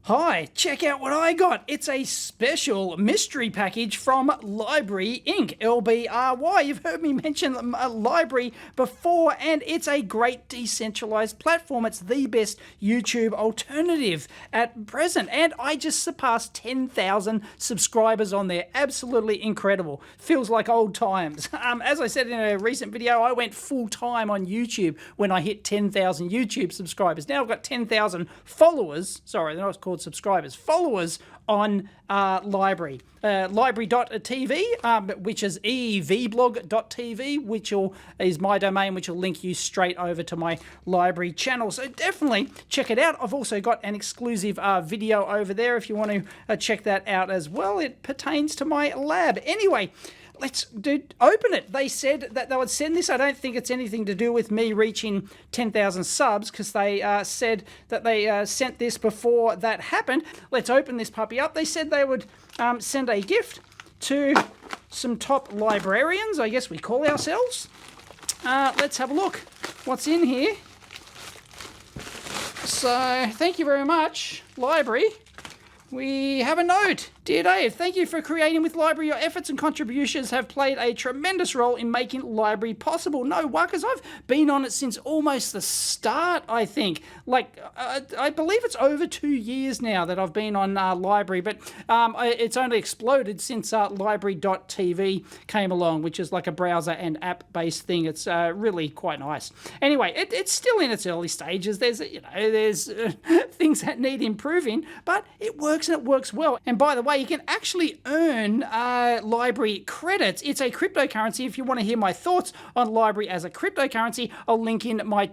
Hi, check out what I got. It's a special mystery package from LBRY Inc. LBRY. You've heard me mention LBRY before, and it's a great decentralized platform. It's the best YouTube alternative at present, and I just surpassed 10,000 subscribers on there. Absolutely incredible. Feels like old times. As I said in a recent video, I went full-time on YouTube when I hit 10,000 YouTube subscribers. Now I've got 10,000 followers. Sorry, they're not called subscribers, followers on LBRY. LBRY.tv, which is evblog.tv, which is my domain, which will link you straight over to my LBRY channel. So definitely check it out. I've also got an exclusive video over there if you want to check that out as well. It pertains to my lab. Anyway, let's open it. They said that they would send this. I don't think it's anything to do with me reaching 10,000 subs, because they said that they sent this before that happened. Let's open this puppy up. They said they would send a gift to some top librarians, I guess we call ourselves. Let's have a look. What's in here? So, thank you very much, LBRY. We have a note. Dear Dave, thank you for creating with LBRY. Your efforts and contributions have played a tremendous role in making LBRY possible. No workers, I've been on it since almost the start, I think. Like, I believe it's over 2 years now that I've been on LBRY, but it's only exploded since LBRY.tv came along, which is like a browser and app-based thing. It's really quite nice. Anyway, it's still in its early stages. There's things that need improving, but it works and it works well. And by the way, you can actually earn LBRY credits. It's a cryptocurrency. If you want to hear my thoughts on LBRY as a cryptocurrency, I'll link in my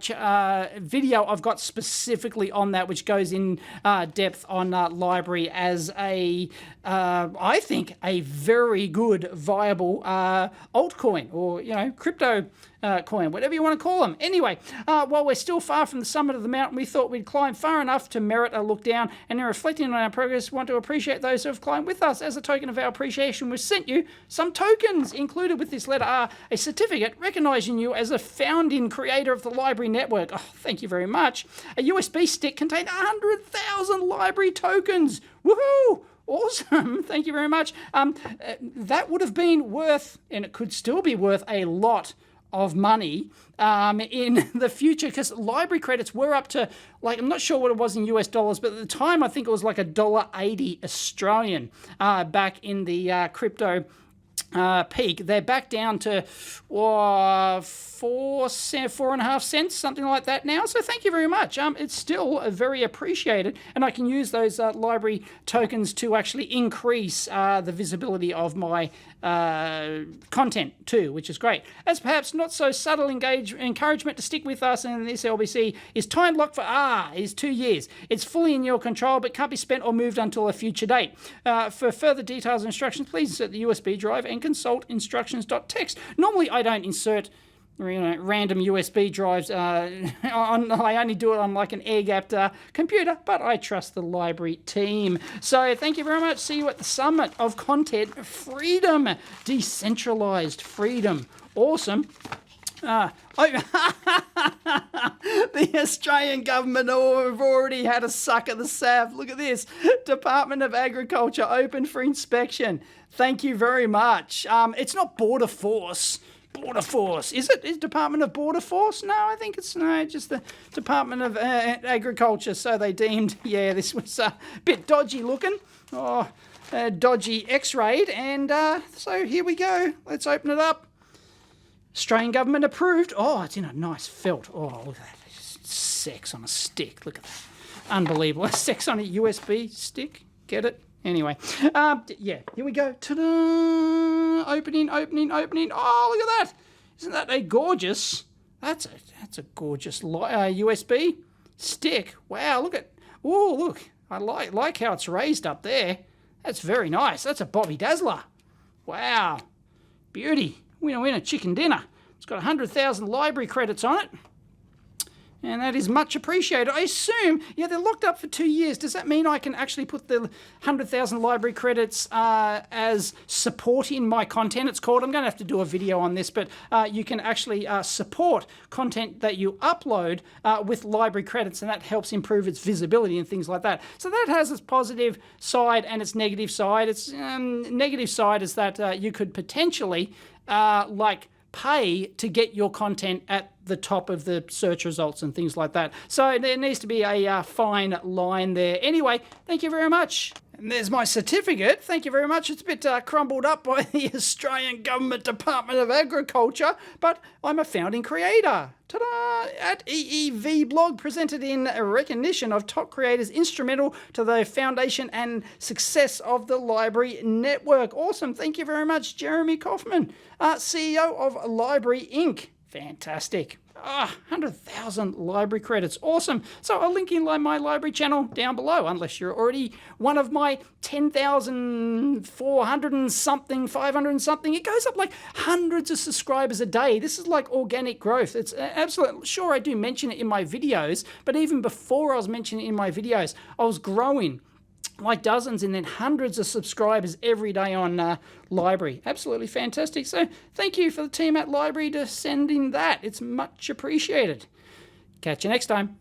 video I've got specifically on that, which goes in depth on LBRY as a, I think, a very good, viable altcoin, or, crypto coin, whatever you want to call them. Anyway, while we're still far from the summit of the mountain, we thought we'd climb far enough to merit a look down, and in reflecting on our progress, want to appreciate those who have climbed with us. As a token of our appreciation, we've sent you some tokens. Included with this letter are a certificate recognizing you as a founding creator of the LBRY network. Oh, thank you very much. A USB stick contained 100,000 LBRY tokens. Woohoo! Awesome. Thank you very much. That would have been worth, and it could still be worth, a lot of money in the future, because LBRY credits were up to, like, I'm not sure what it was in US dollars, but at the time I think it was like $1.80 Australian back in the crypto peak. They're back down to 4.5 cents, something like that now. So thank you very much. It's still very appreciated, and I can use those LBRY tokens to actually increase the visibility of my content too, which is great. As perhaps not so subtle encouragement to stick with us in this LBC is time locked for is 2 years. It's fully in your control, but can't be spent or moved until a future date. For further details and instructions, please insert the USB drive and consult instructions.txt. Normally I don't insert random USB drives. I only do it on like an air-gapped computer, but I trust the LBRY team. So thank you very much. See you at the summit of content freedom. Decentralized freedom. Awesome. The Australian government have already had a suck at the SAF. Look at this. Department of Agriculture open for inspection. Thank you very much. It's not Border Force. Border Force. Is it? Is Department of Border Force? No, I think it's just the Department of Agriculture. So they deemed, this was a bit dodgy looking. Dodgy X-rayed. And so here we go. Let's open it up. Australian government approved. Oh, it's in a nice felt. Oh, look at that. Sex on a stick. Look at that. Unbelievable. Sex on a USB stick. Get it? Anyway, here we go. Ta-da! Opening. Oh, look at that! Isn't that a gorgeous? That's a gorgeous USB stick. Wow! Look at. Oh, look! I like how it's raised up there. That's very nice. That's a Bobby Dazzler. Wow! Beauty. Winner, chicken dinner. It's got 100,000 LBRY credits on it. And that is much appreciated. I assume, yeah, they're locked up for 2 years. Does that mean I can actually put the 100,000 library credits as support in my content? It's called. I'm going to have to do a video on this, but you can actually support content that you upload with library credits, and that helps improve its visibility and things like that. So that has its positive side and its negative side. Its negative side is that you could potentially pay to get your content at the top of the search results and things like that. So there needs to be a fine line there. Anyway, thank you very much. And there's my certificate. Thank you very much. It's a bit crumbled up by the Australian Government Department of Agriculture, but I'm a founding creator. Ta-da! At EEV blog, presented in recognition of top creators instrumental to the foundation and success of the LBRY network. Awesome. Thank you very much, Jeremy Kaufman, CEO of LBRY Inc. Fantastic. 100,000 library credits. Awesome. So I'll link in my LBRY channel down below, unless you're already one of my 10,400 and something, 500 and something. It goes up like hundreds of subscribers a day. This is like organic growth. It's absolute. Sure, I do mention it in my videos, but even before I was mentioning it in my videos, I was growing like dozens and then hundreds of subscribers every day on LBRY. Absolutely fantastic. So thank you for the team at LBRY to send in that. It's much appreciated. Catch you next time.